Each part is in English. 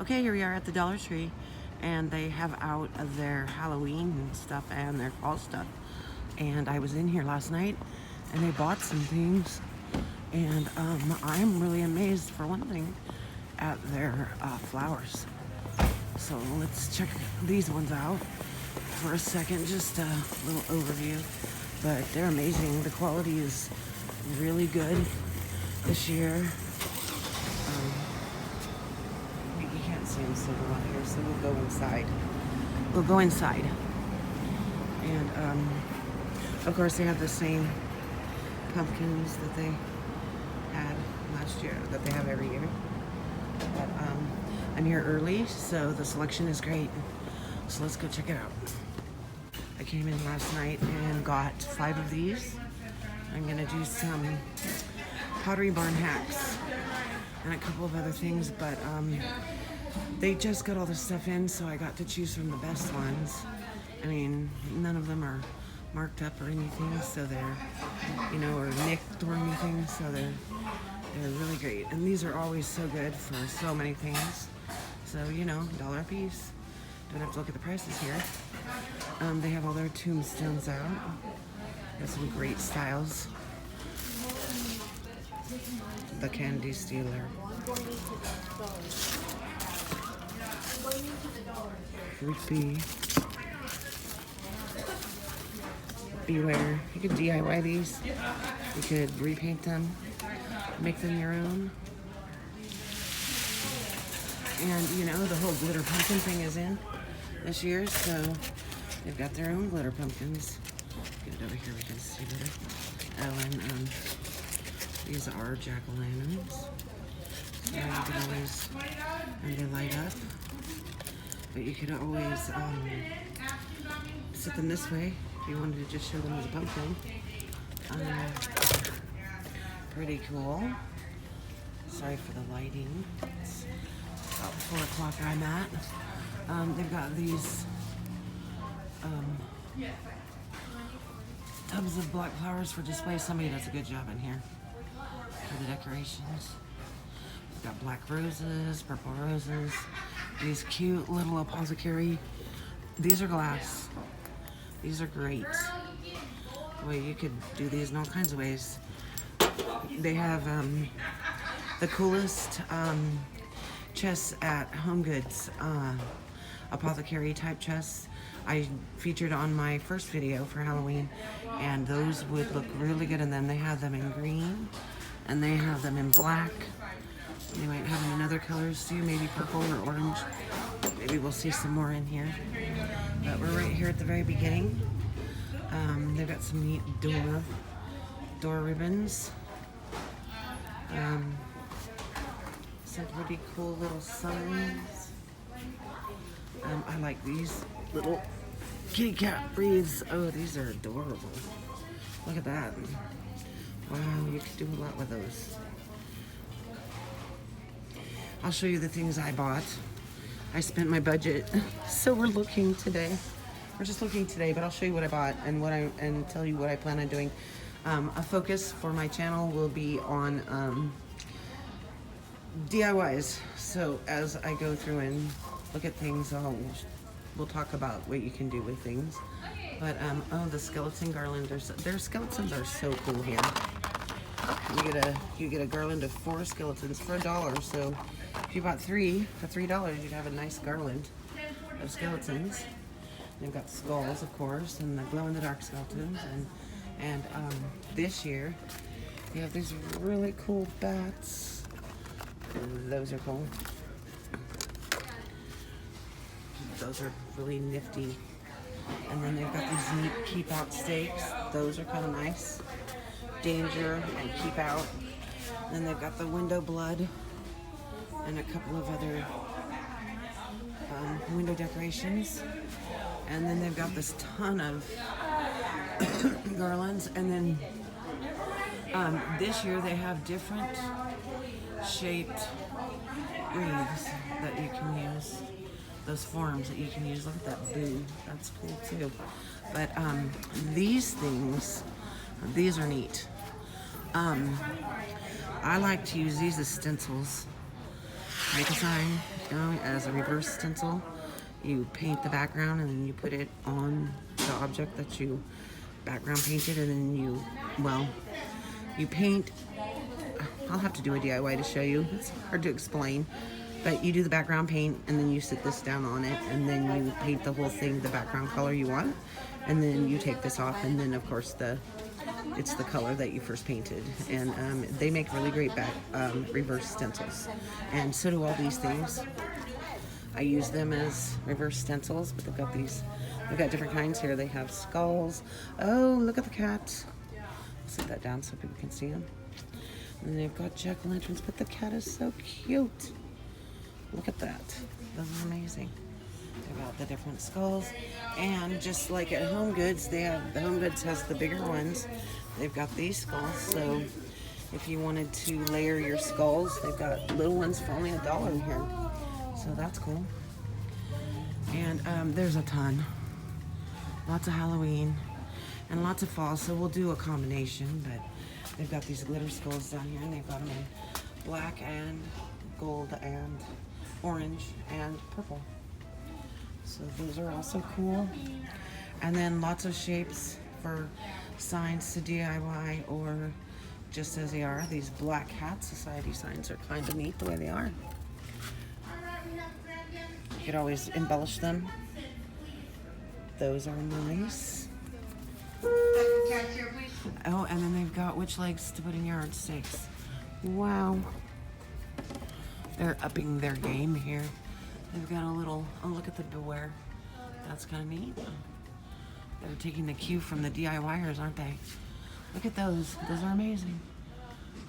Okay, here we are at the Dollar Tree, and they have out of their Halloween stuff and their fall stuff. And I was in here last night, and they bought some things, and I'm really amazed, for one thing, at their flowers. So let's check these ones out for a second, just a little overview. But they're amazing. The quality is really good this year. You can't see them so well out here, so we'll go inside. We'll go inside. And of course they have the same pumpkins that they had last year, that they have every year. But I'm here early, so the selection is great. So let's go check it out. I came in last night and got 5 of these. I'm gonna do some Pottery Barn hacks and a couple of other things, but they just got all the stuff in, so I got to choose from the best ones. I mean, none of them are marked up or anything, so they're, or nicked or anything, so they're really great. And these are always so good for so many things. So, $1 a piece. Don't have to look at the prices here. They have all their tombstones out. Got some great styles. The Candy Stealer. Creepy. Beware. You could DIY these. You could repaint them, make them your own. And the whole glitter pumpkin thing is in this year, so they've got their own glitter pumpkins. Get it over here, we can see better. Oh, and these are jack-o'-lanterns. So you can always, and they light up. But you could always set them this way if you wanted to just show them as a pumpkin. Pretty cool. Sorry for the lighting. It's about 4 o'clock where I'm at. They've got these tubs of black flowers for display. Somebody does a good job in here for the decorations. We've got black roses, purple roses, these cute little apothecary. These are glass. These are great. Well, you could do these in all kinds of ways. They have the coolest chests at Home Goods, apothecary type chests. I featured on my first video for Halloween, and those would look really good in them. They have them in green, and they have them in black. They might have them in other colors too, maybe purple or orange. Maybe we'll see some more in here. But we're right here at the very beginning. They've got some neat door ribbons. Some pretty cool little signs. I like these little kitty cat wreaths. Oh, these are adorable. Look at that. Wow, you could do a lot with those. I'll show you the things I bought. I spent my budget, so we're looking today. We're just looking today, but I'll show you what I bought and tell you what I plan on doing. A focus for my channel will be on DIYs. So as I go through and look at things, we'll talk about what you can do with things. But oh, the skeleton garland. Their skeletons are so cool here. You get a garland of 4 skeletons for $1. So if you bought 3 for $3, you'd have a nice garland of skeletons. They've got skulls, of course, and the glow-in-the-dark skeletons. And this year, they have these really cool bats. Those are cool. Those are really nifty. And then they've got these neat keep-out stakes. Those are kind of nice. Danger and keep out. Then they've got the window blood and a couple of other window decorations. And then they've got this ton of garlands. And then this year they have different shaped wreaths that you can use. Those forms that you can use. Look at that boo. That's cool too. But these things, these are neat. I like to use these as stencils. make a sign, as a reverse stencil. You paint the background and then you put it on the object that you background painted, and then you paint. I'll have to do a DIY to show you. It's hard to explain. But you do the background paint, and then you sit this down on it, and then you paint the whole thing the background color you want. And then you take this off, and then of course it's the color that you first painted. And they make really great reverse stencils. And so do all these things. I use them as reverse stencils, but they've got different kinds here. They have skulls. Oh, look at the cats. I'll set that down so people can see them. And they've got jack-o'-lanterns, but the cat is so cute. Look at that. Those are amazing. They've got the different skulls. And just like at Home Goods, the Home Goods has the bigger ones. They've got these skulls. So if you wanted to layer your skulls, they've got little ones for only $1 here. So that's cool. And there's a ton. Lots of Halloween and lots of fall. So we'll do a combination, but they've got these glitter skulls down here, and they've got them in black and gold and orange and purple. So those are also cool. And then lots of shapes for signs to DIY or just as they are. These Black Hat Society signs are kind of neat the way they are. You could always embellish them. Those are nice. Oh, and then they've got witch legs to put in yardsticks. Wow. They're upping their game here. They've got a little, oh, look at the beware. That's kind of neat. They're taking the cue from the DIYers, aren't they? Look at those. Those are amazing.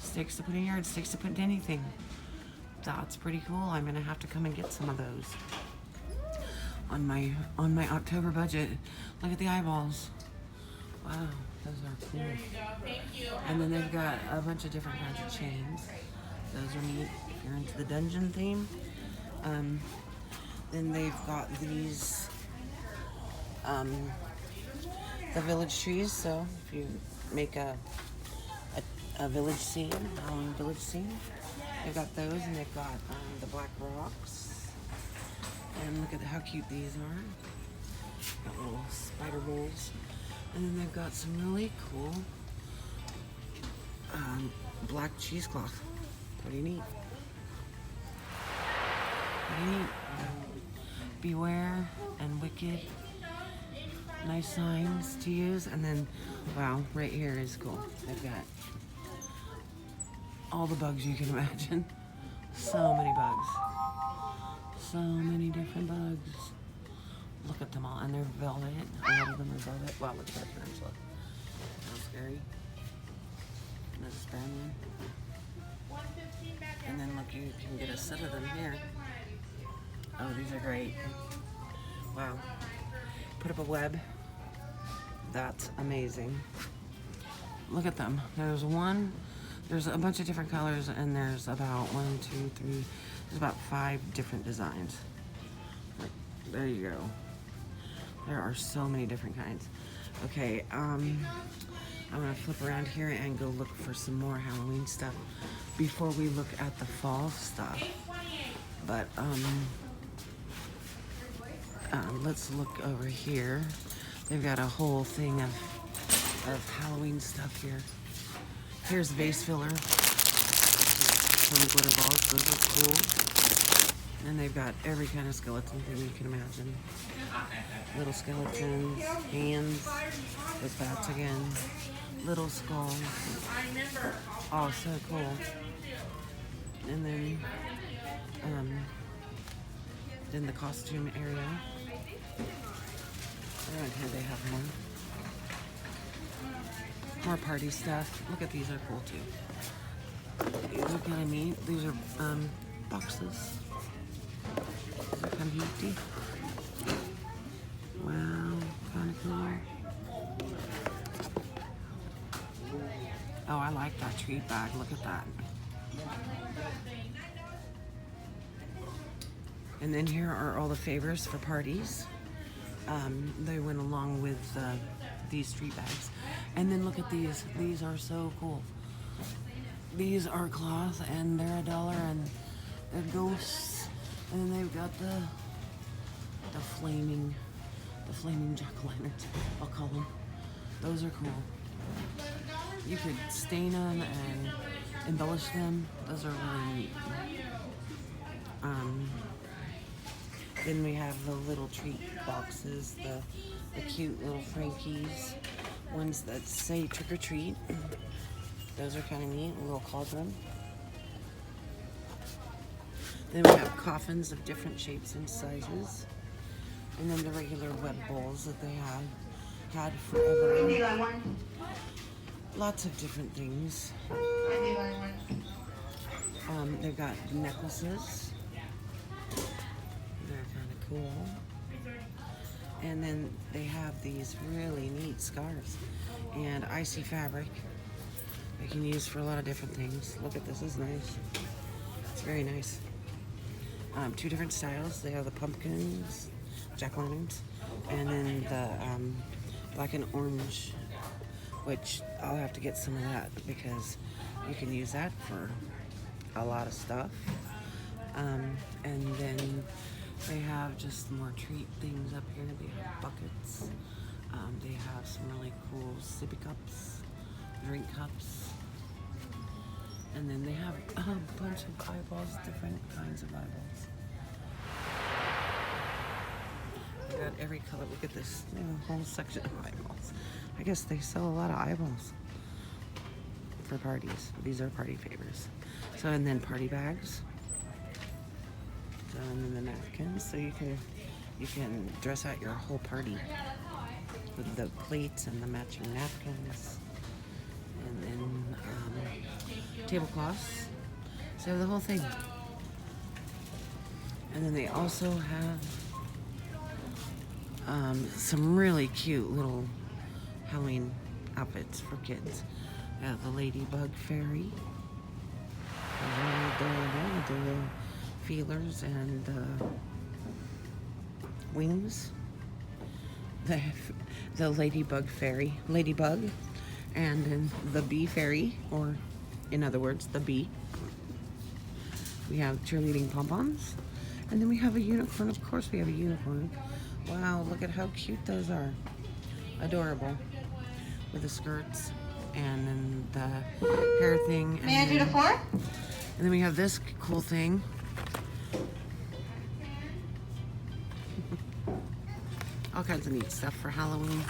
Sticks to put in yardsticks to put in anything. That's pretty cool. I'm gonna have to come and get some of those on my October budget. Look at the eyeballs. Wow, those are cool. Thank you. And then they've got a bunch of different kinds of chains. Those are neat if you're into the dungeon theme. Then they've got these the village trees. So if you make a village scene, Halloween village scene, they've got those, and they've got the black rocks. And look at how cute these are. Got little spider bowls. And then they've got some really cool black cheesecloth. Pretty neat. Pretty neat. Beware and Wicked. Nice signs to use. And then, wow, right here is cool. They've got all the bugs you can imagine. So many bugs. So many different bugs. Look at them all. And they're velvet. A lot of them are velvet. Wow, look at that tarantula. That's scary. Another spam one. And then look, you can get a set of them here. Oh, these are great. Wow. Put up a web. That's amazing. Look at them. There's a bunch of different colors, and there's about 1, 2, 3, there's about 5 different designs. There you go. There are so many different kinds. Okay, I'm gonna flip around here and go look for some more Halloween stuff before we look at the fall stuff. But let's look over here. They've got a whole thing of Halloween stuff here. Here's vase filler. Some glitter balls. Those are cool. And they've got every kind of skeleton thing you can imagine. Little skeletons, hands, with bats again, little skulls. Oh, so cool. And then in the costume area. Around here they have more party stuff. Look at these, are cool too. These are kind of neat. These are boxes. These are kind of nifty. Wow, kind of cool. Oh, I like that treat bag. Look at that. And then here are all the favors for parties. They went along with these street bags. And then look at these. These are so cool. These are cloth, and they're $1, and they're ghosts, and then they've got the flaming jack-o'-lanterns, I'll call them. Those are cool. You could stain them and embellish them. Those are really neat. Then we have the little treat boxes, the cute little Frankies, ones that say trick or treat. Those are kind of neat, a little cauldron. Then we have coffins of different shapes and sizes. And then the regular web bowls that they have had forever. Lots of different things. They've got necklaces. They're kind of cool. And then they have these really neat scarves and icy fabric they can use for a lot of different things. Look at this, it's nice. It's very nice. Two different styles. They have the pumpkins, jack-o'-lanterns, and then the black and orange, which I'll have to get some of that because you can use that for a lot of stuff. And then they have just more treat things up here. They have buckets. They have some really cool sippy cups, drink cups. And then they have a bunch of eyeballs, different kinds of eyeballs. They got every color. Look at this, a whole section of eyeballs. I guess they sell a lot of eyeballs for parties. These are party favors. So, and then party bags. So, and then the napkins. So you can dress out your whole party with the plates and the matching napkins. And then tablecloths. So the whole thing. And then they also have some really cute little Halloween outfits for kids. We have the ladybug fairy, the feelers and wings. The ladybug fairy, ladybug, and then the bee fairy, or in other words, the bee. We have cheerleading pom-poms, and then we have a unicorn. Of course, we have a unicorn. Wow, look at how cute those are. Adorable. With the skirts and then the hair thing. May I do the 4? And then we have this cool thing. All kinds of neat stuff for Halloween.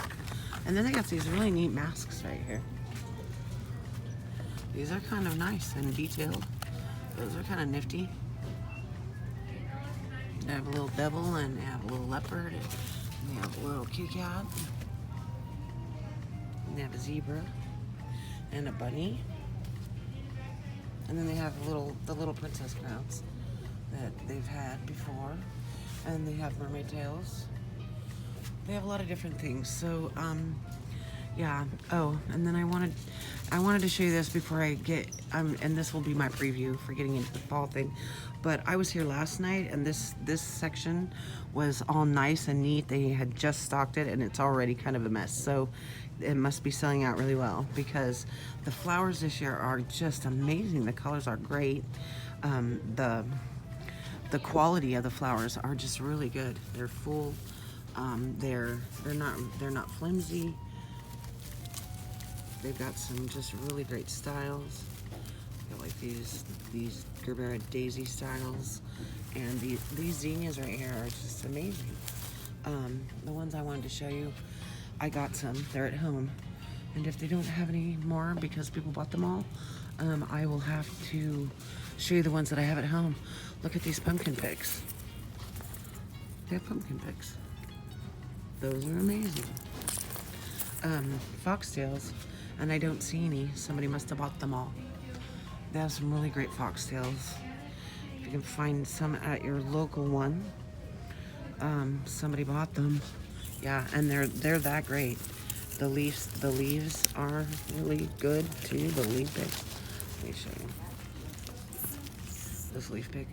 And then they got these really neat masks right here. These are kind of nice and detailed. Those are kind of nifty. They have a little devil and they have a little leopard and they have a little kitty cat. And they have a zebra and a bunny. And then they have the little princess crowns that they've had before. And they have mermaid tails. They have a lot of different things. So, yeah. Oh, and then I wanted to show you this before I get, and this will be my preview for getting into the fall thing. But I was here last night, and this section was all nice and neat. They had just stocked it, and it's already kind of a mess. So it must be selling out really well because the flowers this year are just amazing. The colors are great. The quality of the flowers are just really good. They're full. They're not flimsy. They've got some just really great styles. Got like these Gerbera daisy styles, and these zinnias right here are just amazing. The ones I wanted to show you, I got some. They're at home, and if they don't have any more because people bought them all, I will have to show you the ones that I have at home. Look at these pumpkin picks. They have pumpkin picks. Those are amazing. Foxtails, and I don't see any. Somebody must have bought them all. They have some really great foxtails. If you can find some at your local one, somebody bought them. Yeah, and they're that great. The leaves are really good too. The leaf pick. Let me show you. This leaf pick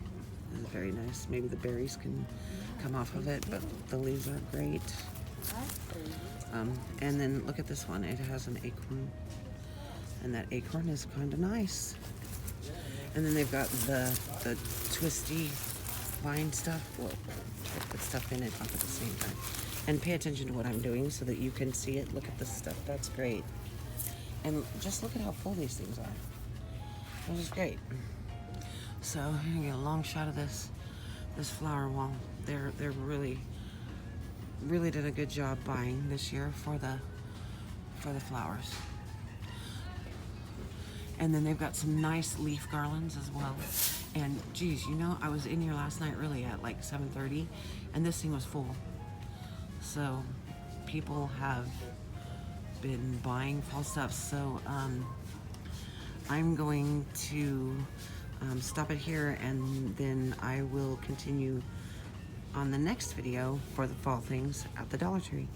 is very nice. Maybe the berries can come off of it, but the leaves are great. And then look at this one. It has an acorn, and that acorn is kind of nice. And then they've got the twisty vine stuff. Well, try to put stuff in it up at the same time. And pay attention to what I'm doing so that you can see it. Look at this stuff. That's great. And just look at how full these things are. This is great. So here you get a long shot of this flower wall. They're really did a good job buying this year for the flowers. And then they've got some nice leaf garlands as well. And geez, you know, I was in here last night really at like 7:30 and this thing was full. So people have been buying fall stuff. So I'm going to stop it here, and then I will continue on the next video for the fall things at the Dollar Tree.